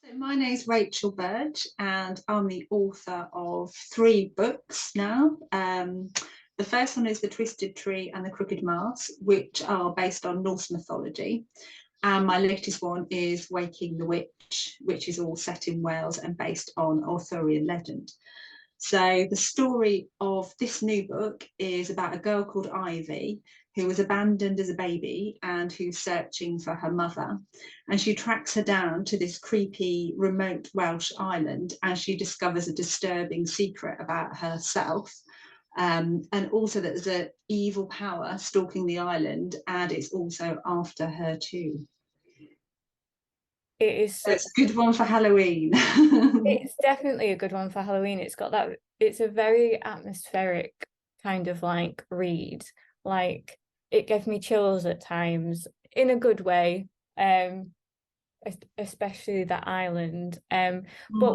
So my name is Rachel Burge, and I'm the author of 3 books now. The first one is The Twisted Tree and the Crooked Mast, which are based on Norse mythology. And my latest one is Waking the Witch, which is all set in Wales and based on Arthurian legend. So the story of this new book is about a girl called Ivy who was abandoned as a baby and who's searching for her mother. And she tracks her down to this creepy remote Welsh island, and she discovers a disturbing secret about herself. And also that there's an evil power stalking the island, and it's also after her too. It is So it's a good one for Halloween. it's definitely a good one for Halloween. It's got that, it's a very atmospheric kind of like read. Like it gave me chills at times in a good way. Especially the island. But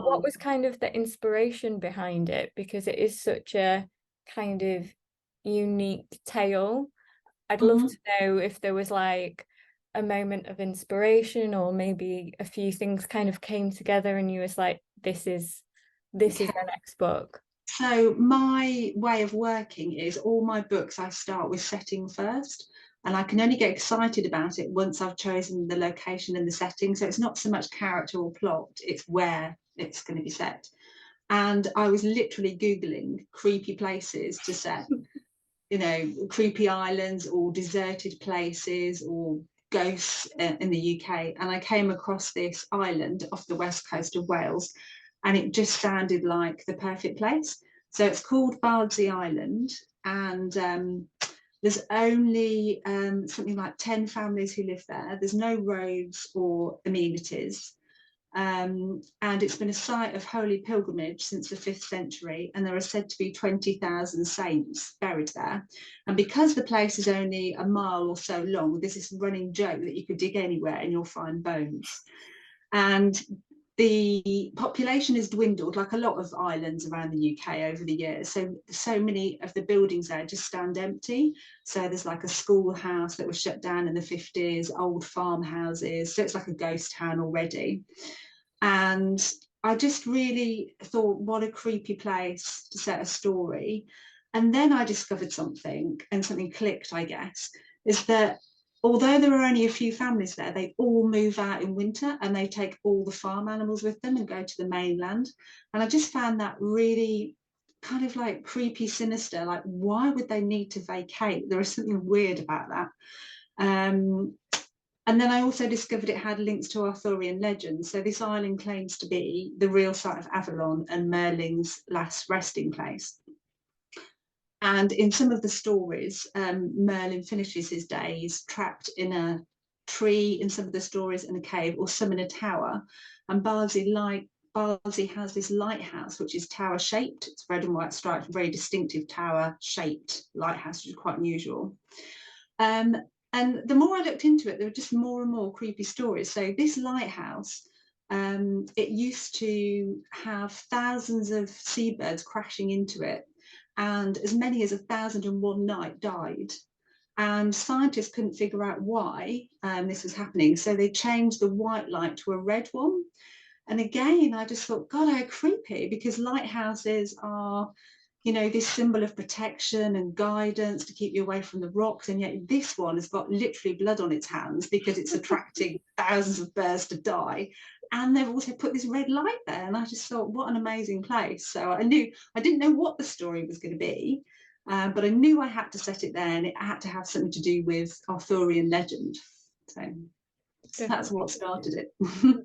what was kind of the inspiration behind it? Because it is such a kind of unique tale. I'd love to know if there was like a moment of inspiration, or maybe a few things kind of came together and you was like, this is the next book. So my way of working is all my books I start with setting first, and I can only get excited about it once I've chosen the location and the setting. So it's not so much character or plot, it's where it's going to be set. And I was literally Googling creepy places to set, creepy islands or deserted places or ghosts in the UK. And I came across this island off the west coast of Wales, and it just sounded like the perfect place. So it's called Bardsey Island, and there's only something like 10 families who live there. There's no roads or amenities. And it's been a site of holy pilgrimage since the 5th century, and there are said to be 20,000 saints buried there. And because the place is only a mile or so long, there's this running joke that you could dig anywhere and you'll find bones. And the population has dwindled, like a lot of islands around the UK over the years. So many of the buildings there just stand empty. So there's like a schoolhouse that was shut down in the 50s, old farmhouses. So it's like a ghost town already. And I just really thought, what a creepy place to set a story. And then I discovered something, and something clicked, I guess, is that although there are only a few families there, they all move out in winter and they take all the farm animals with them and go to the mainland. And I just found that really kind of like creepy, sinister. Like, why would they need to vacate? There is something weird about that. And then I also discovered it had links to Arthurian legends. So this island claims to be the real site of Avalon and Merlin's last resting place. And in some of the stories, Merlin finishes his days trapped in a tree in some of the stories, in a cave, or some in a tower. And Bardsey has this lighthouse, which is tower shaped. It's red and white striped, very distinctive tower shaped lighthouse, which is quite unusual. And the more I looked into it, there were just more and more creepy stories. So this lighthouse, it used to have thousands of seabirds crashing into it, and as many as 1,001 night died. And scientists couldn't figure out why this was happening. So they changed the white light to a red one. And again, I just thought, God, how creepy, because lighthouses are, this symbol of protection and guidance to keep you away from the rocks. And yet this one has got literally blood on its hands because it's attracting thousands of birds to die. And they've also put this red light there. And I just thought, what an amazing place. So I didn't know what the story was going to be, but I knew I had to set it there, and it had to have something to do with Arthurian legend. So that's what started it.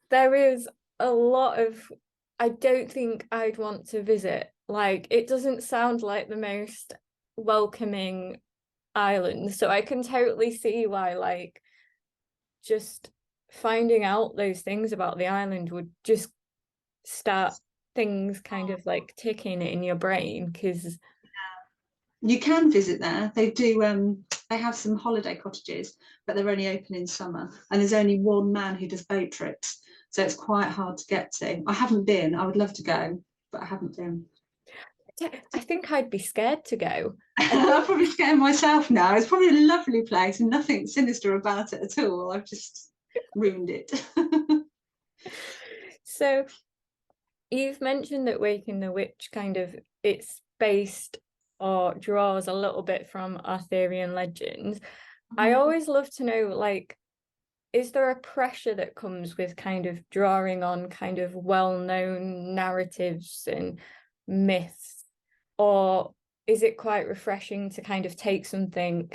There is a lot of, I don't think I'd want to visit. Like, it doesn't sound like the most welcoming island. So I can totally see why, like, just finding out those things about the island would just start things kind of like ticking in your brain, because you can visit there. They do. They have some holiday cottages, but they're only open in summer. And there's only one man who does boat trips, so it's quite hard to get to. I haven't been. I would love to go, but I haven't been. I think I'd be scared to go. I'm probably scared myself now. It's probably a lovely place and nothing sinister about it at all. I've just ruined it. So you've mentioned that Waking the Witch kind of, it's based or draws a little bit from Arthurian legends. I always love to know, like, is there a pressure that comes with kind of drawing on kind of well-known narratives and myths, or is it quite refreshing to kind of take something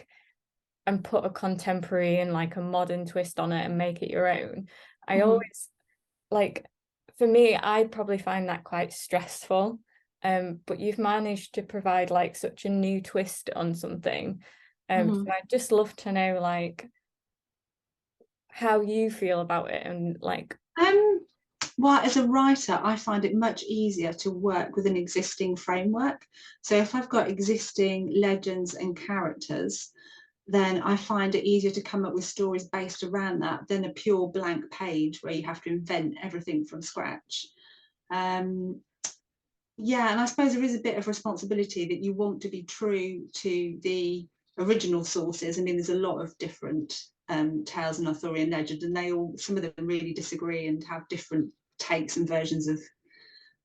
and put a contemporary and like a modern twist on it and make it your own? I always, like, for me, I probably find that quite stressful. But you've managed to provide like such a new twist on something. So I'd just love to know, like, how you feel about it and like. Well, as a writer, I find it much easier to work with an existing framework. So if I've got existing legends and characters, then I find it easier to come up with stories based around that than a pure blank page where you have to invent everything from scratch. Yeah, and I suppose there is a bit of responsibility that you want to be true to the original sources. I mean, there's a lot of different tales in Arthurian legend, and they all, some of them really disagree and have different takes and versions of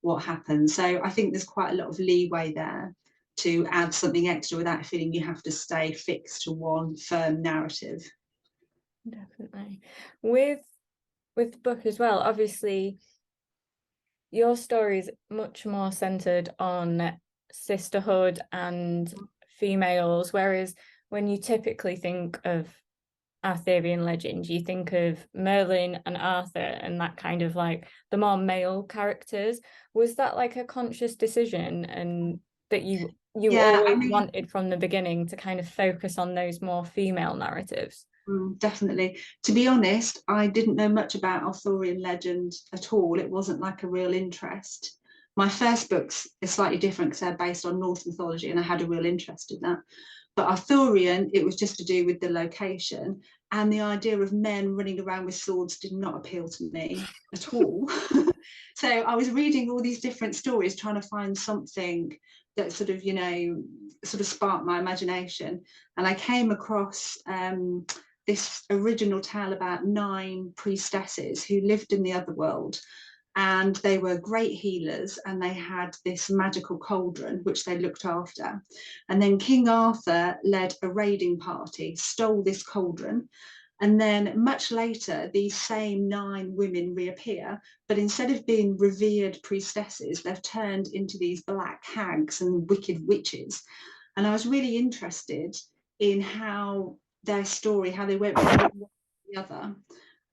what happened. So I think there's quite a lot of leeway there to add something extra without feeling you have to stay fixed to one firm narrative. Definitely. With the book as well, obviously your story is much more centered on sisterhood and females, whereas when you typically think of Arthurian legend, you think of Merlin and Arthur and that kind of like the more male characters. Was that like a conscious decision, and that you Yeah, I always mean, wanted from the beginning to kind of focus on those more female narratives? definitely. To be honest, I didn't know much about Arthurian legend at all. It wasn't like a real interest. My first books are slightly different because they're based on Norse mythology, and I had a real interest in that. But Arthurian, it was just to do with the location. And the idea of men running around with swords did not appeal to me at all. So I was reading all these different stories, trying to find something that sort of, sort of sparked my imagination. And I came across this original tale about 9 priestesses who lived in the other world, and they were great healers, and they had this magical cauldron which they looked after. And then King Arthur led a raiding party, stole this cauldron, and then much later these same 9 women reappear, but instead of being revered priestesses, they've turned into these black hags and wicked witches. And I was really interested in how their story, how they went from one to the other.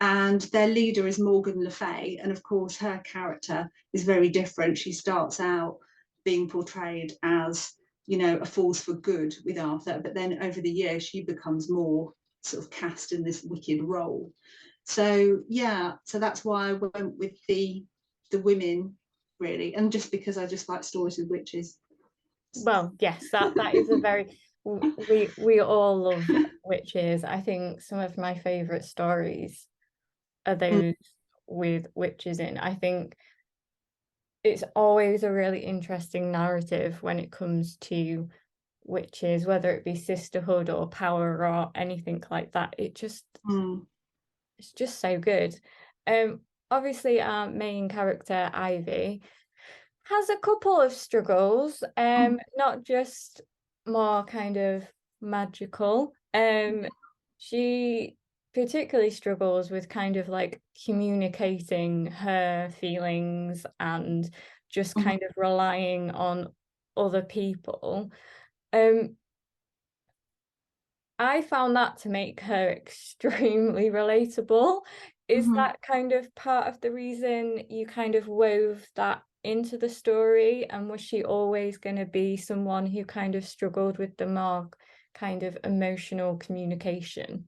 And their leader is Morgan Le Fay, and of course her character is very different. She starts out being portrayed as, a force for good with Arthur, but then over the years she becomes more sort of cast in this wicked role. So yeah, so that's why I went with the women, really, and just because I just like stories with witches. Well, yes, that is a very, we all love witches. I think some of my favorite stories are Mm, those with witches in. I think it's always a really interesting narrative when it comes to witches, whether it be sisterhood or power or anything like that. mm, It's just so good. Obviously our main character, Ivy, has a couple of struggles, mm, not just more kind of magical. She particularly struggles with kind of like communicating her feelings and just mm, kind of relying on other people. Um, I found that to make her extremely relatable. Is mm. that kind of part of the reason you kind of wove that into the story? And was she always going to be someone who kind of struggled with the more kind of emotional communication,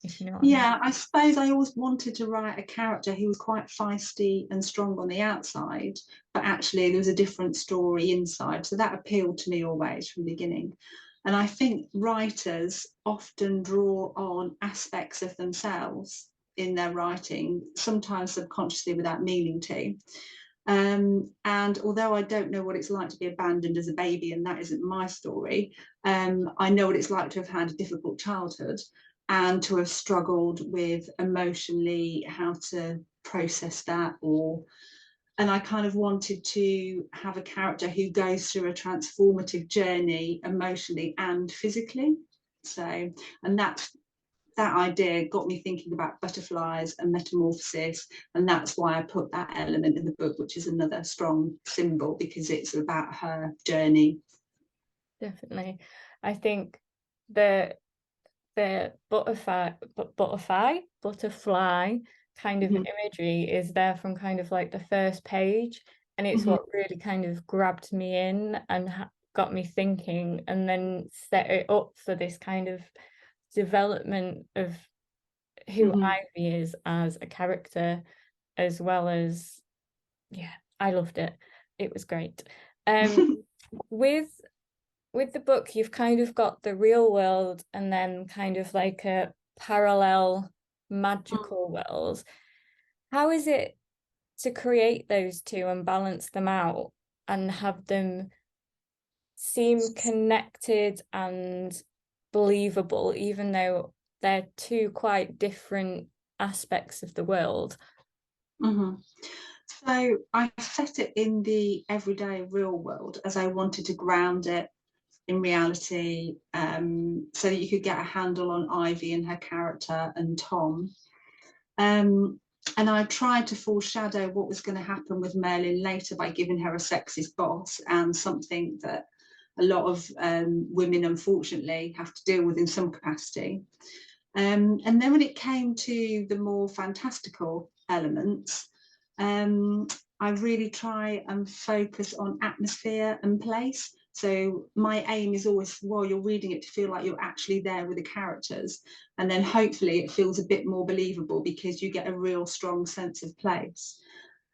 if you know what I mean? Yeah, I suppose I always wanted to write a character who was quite feisty and strong on the outside, but actually there was a different story inside. So that appealed to me always from the beginning. And I think writers often draw on aspects of themselves in their writing, sometimes subconsciously without meaning to. And although I don't know what it's like to be abandoned as a baby, and that isn't my story, I know what it's like to have had a difficult childhood and to have struggled with emotionally how to process that, and I kind of wanted to have a character who goes through a transformative journey emotionally and physically. So, and that idea got me thinking about butterflies and metamorphosis, and that's why I put that element in the book, which is another strong symbol, because it's about her journey. Definitely. I think the butterfly kind of imagery is there from kind of like the first page, and it's what really kind of grabbed me in and got me thinking, and then set it up for this kind of development of who Ivy is as a character, as well as, yeah, I loved it. It was great. With the book, you've kind of got the real world and then kind of like a parallel magical world. How is it to create those two and balance them out and have them seem connected and believable, even though they're two quite different aspects of the world? So I set it in the everyday real world, as I wanted to ground it in reality, so that you could get a handle on Ivy and her character and Tom. And I tried to foreshadow what was going to happen with Merlin later by giving her a sexist boss, and something that a lot of women unfortunately have to deal with in some capacity. And then when it came to the more fantastical elements, I really try and focus on atmosphere and place. So my aim is always, while you're reading it, to feel like you're actually there with the characters, and then hopefully it feels a bit more believable because you get a real strong sense of place.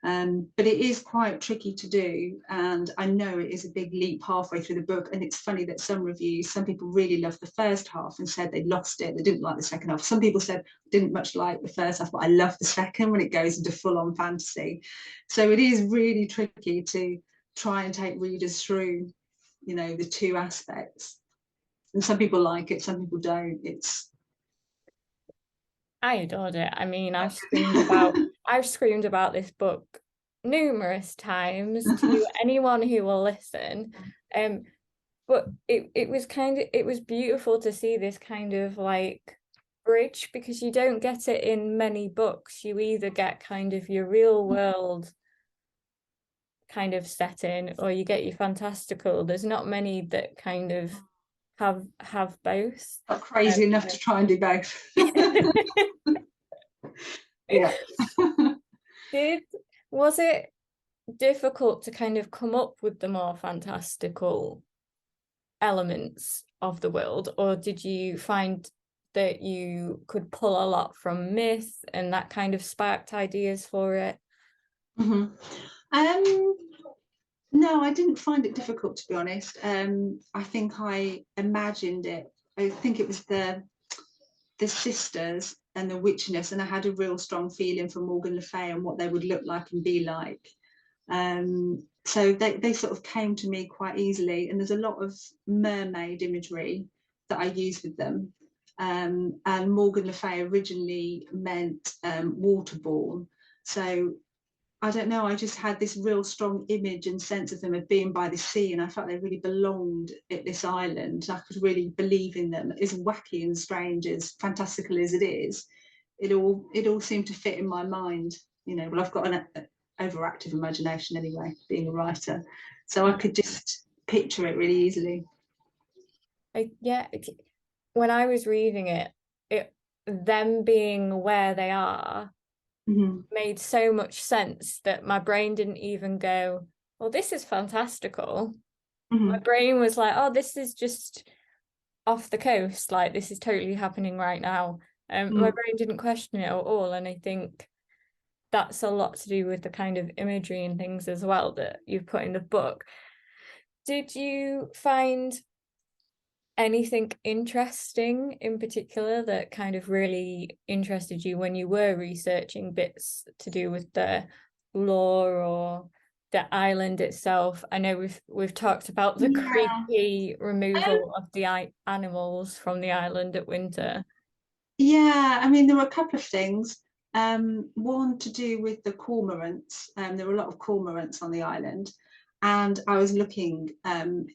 But it is quite tricky to do, and I know it is a big leap halfway through the book. And it's funny that some people really loved the first half and said they lost it, they didn't like the second half. Some people said didn't much like the first half, but I love the second, when it goes into full-on fantasy. So it is really tricky to try and take readers through, you know, the two aspects. And some people like it, some people don't. I adored it. I mean, I've screamed about this book numerous times to anyone who will listen. But it was beautiful to see this kind of like bridge, because you don't get it in many books. You either get kind of your real world kind of setting, or you get your fantastical. There's not many that kind of have both. Not crazy enough to try and do both. Yeah. Was it difficult to kind of come up with the more fantastical elements of the world, or did you find that you could pull a lot from myth and that kind of sparked ideas for it? No, I didn't find it difficult, to be honest. I think I imagined it. I think it was the sisters and the witchiness, and I had a real strong feeling for Morgan Le Fay and what they would look like and be like. So they sort of came to me quite easily, and there's a lot of mermaid imagery that I use with them. And Morgan Le Fay originally meant waterborne. So I don't know, I just had this real strong image and sense of them as being by the sea, and I felt they really belonged at this island. I could really believe in them. As wacky and strange, as fantastical as it is, it all seemed to fit in my mind. You know, well, I've got an overactive imagination anyway, being a writer, so I could just picture it really easily. Yeah, when I was reading it, them being where they are made so much sense that my brain didn't even go, well, this is fantastical. My brain was like, oh, this is just off the coast, like this is totally happening right now. My brain didn't question it at all, and I think that's a lot to do with the kind of imagery and things as well that you've put in the book. Did you find anything interesting in particular that kind of really interested you when you were researching bits to do with the lore or the island itself? I know we've talked about the creepy removal of the animals from the island at winter. Yeah, I mean, there were a couple of things. one to do with the cormorants. There were a lot of cormorants on the island, and I was looking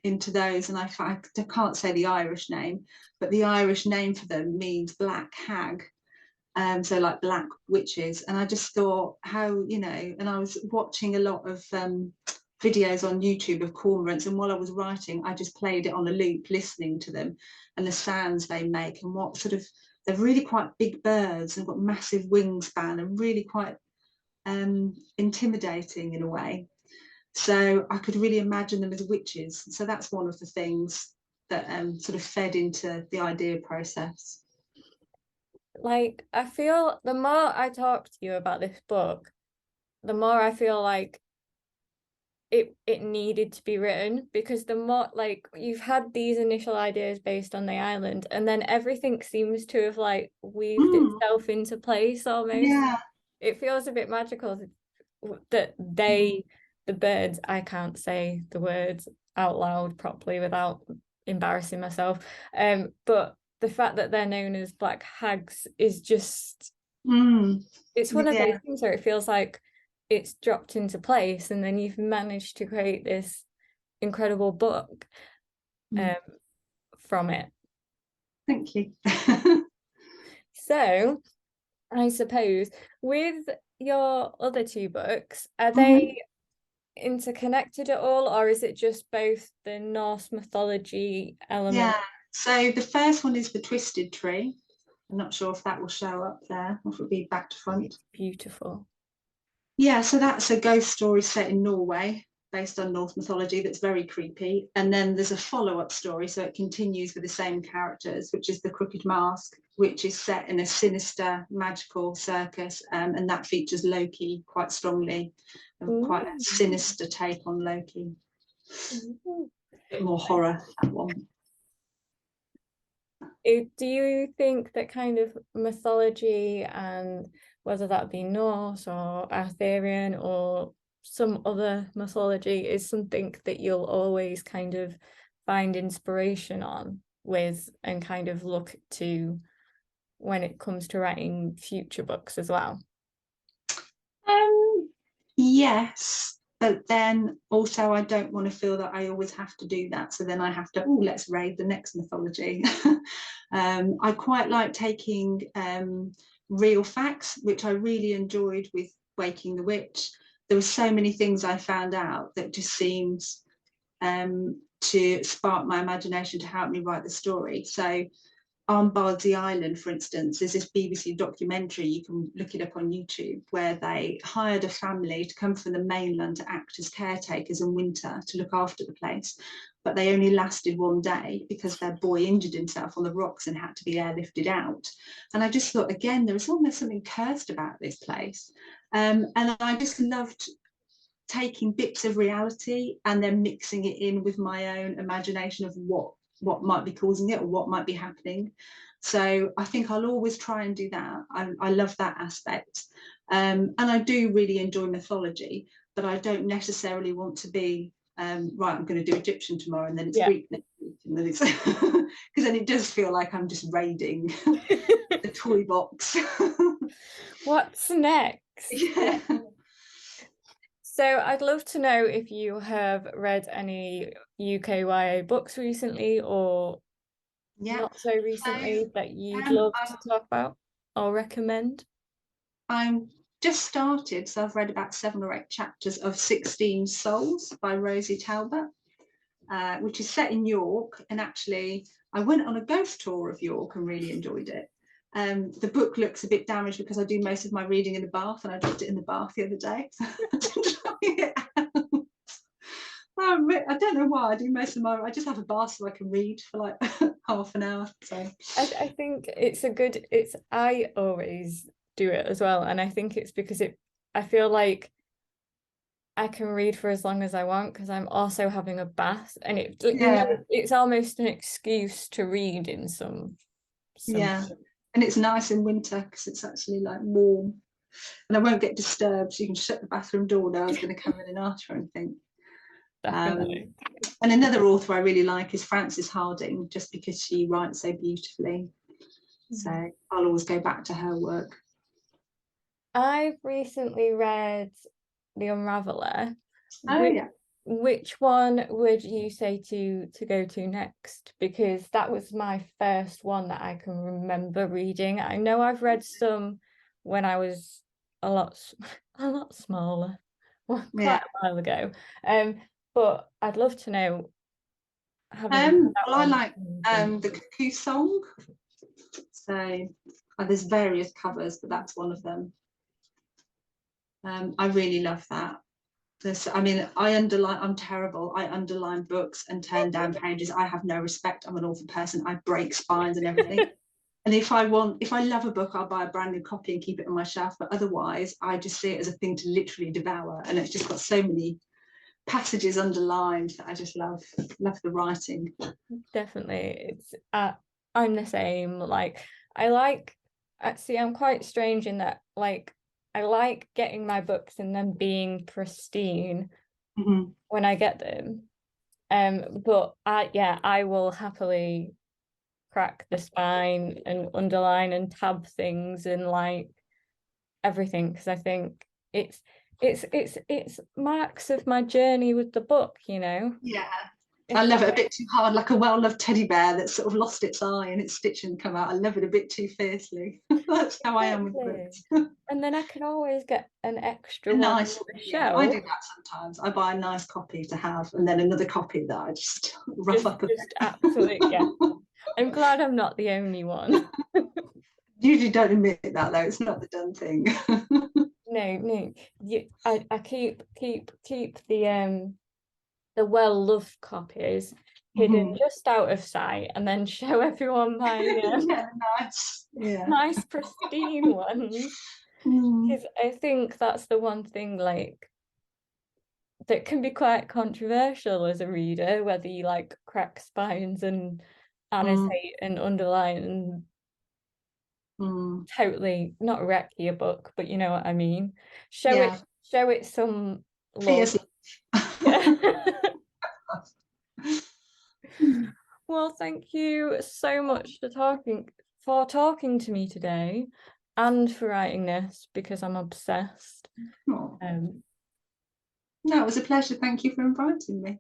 into those, and I can't say the Irish name, but the Irish name for them means black hag. So like black witches. And I just thought how, you know, and I was watching a lot of videos on YouTube of cormorants, and while I was writing, I just played it on a loop, listening to them and the sounds they make, and what sort of, they're really quite big birds and got massive wingspan and really quite intimidating in a way. So I could really imagine them as witches. So that's one of the things that sort of fed into the idea process. Like, I feel the more I talk to you about this book, the more I feel like it needed to be written, because the more, like, you've had these initial ideas based on the island, and then everything seems to have like weaved itself into place almost. Yeah. It feels a bit magical that the birds, I can't say the words out loud properly without embarrassing myself, but the fact that they're known as black hags is just it's one of those things where it feels like it's dropped into place, and then you've managed to create this incredible book from it. Thank you. So I suppose with your other two books, are they interconnected at all, or is it just both the Norse mythology element? Yeah, so the first one is The Twisted Tree. I'm not sure if that will show up there, or if it'll be back to front. It's beautiful. Yeah, so that's a ghost story set in Norway, based on Norse mythology, that's very creepy. And then there's a follow-up story, so it continues with the same characters, which is The Crooked Mask, which is set in a sinister magical circus, and that features Loki quite strongly, quite a sinister take on Loki. A bit more horror, that one. Do you think that kind of mythology, and whether that be Norse or Arthurian or some other mythology, is something that you'll always kind of find inspiration on with and kind of look to when it comes to writing future books as well? Yes, but then also I don't want to feel that I always have to do that. So then I have to, oh, let's raid the next mythology. I quite like taking real facts, which I really enjoyed with Waking the Witch. There were so many things I found out that just seemed to spark my imagination to help me write the story. So on Bardsey Island, for instance, there's this BBC documentary, you can look it up on YouTube, where they hired a family to come from the mainland to act as caretakers in winter to look after the place. But they only lasted one day because their boy injured himself on the rocks and had to be airlifted out. And I just thought, again, there was almost something cursed about this place. And I just loved taking bits of reality and then mixing it in with my own imagination of what might be causing it or what might be happening. So I think I'll always try and do that. I love that aspect. And I do really enjoy mythology, but I don't necessarily want to be, right, I'm going to do Egyptian tomorrow and then it's Greek next week. And then it's, because then it does feel like I'm just raiding the toy box. What's next? Yeah. So I'd love to know if you have read any UK YA books recently, or not so recently, that you'd love to talk about or recommend. I'm just started, so I've read about 7 or 8 chapters of 16 Souls by Rosie Talbot, which is set in York. And actually, I went on a ghost tour of York and really enjoyed it. The book looks a bit damaged because I do most of my reading in the bath, and I dropped it in the bath the other day. I don't know why I do most of my, I just have a bath so I can read for like half an hour. So I think it's a good, I always do it as well, and I think it's because I feel like I can read for as long as I want because I'm also having a bath, and it's almost an excuse to read in some and it's nice in winter because it's actually like warm and I won't get disturbed, so you can shut the bathroom door. Now I was going to come in and ask or anything. And another author I really like is Frances Harding, just because she writes so beautifully. So I'll always go back to her work. I've recently read The Unraveller. Oh Which, yeah. which one would you say to go to next? Because that was my first one that I can remember reading. I know I've read some when I was a lot a lot smaller, well, Yeah. quite a while ago. But I'd love to know, having read that Well, I one. like the Cuckoo Song. So there's various covers, but that's one of them. I really love that. I mean, I'm terrible. I underline books and turn down pages. I have no respect. I'm an awful person. I break spines and everything. And if I love a book, I'll buy a brand new copy and keep it on my shelf. But otherwise, I just see it as a thing to literally devour. And it's just got so many passages underlined that I just love the writing. Definitely, it's I'm the same. Like, I like, see, I'm quite strange in that, like, I like getting my books and then being pristine Mm-hmm. when I get them. But I will happily crack the spine and underline and tab things and like everything, because I think it's marks of my journey with the book, you know. Yeah. I If love it a I bit too hard, like a well-loved teddy bear that's sort of lost its eye and its stitching come out. I love it a bit too fiercely. That's how I am with Exactly. books. And then I can always get an extra A one nice, on the yeah, I shelf. do that sometimes. I buy a nice copy to have, and then another copy that I just rough Just up a just absolutely, yeah. bit. I'm glad I'm not the only one. Usually don't admit that though. It's not the done thing. No, no. I keep the well-loved copies hidden Mhm. just out of sight, and then show everyone my Yeah, nice. Yeah. nice pristine ones. Mm. Because I think that's the one thing, like, that can be quite controversial as a reader, whether you like crack spines and Mm. annotate and underline and Mm. totally not wreck your book, but you know what I mean. Yeah. Show it some love. Fierce. Yeah. Well, thank you so much for talking to me today, and for writing this, because I'm obsessed. Oh. Um, No, it was a pleasure. Thank you for inviting me.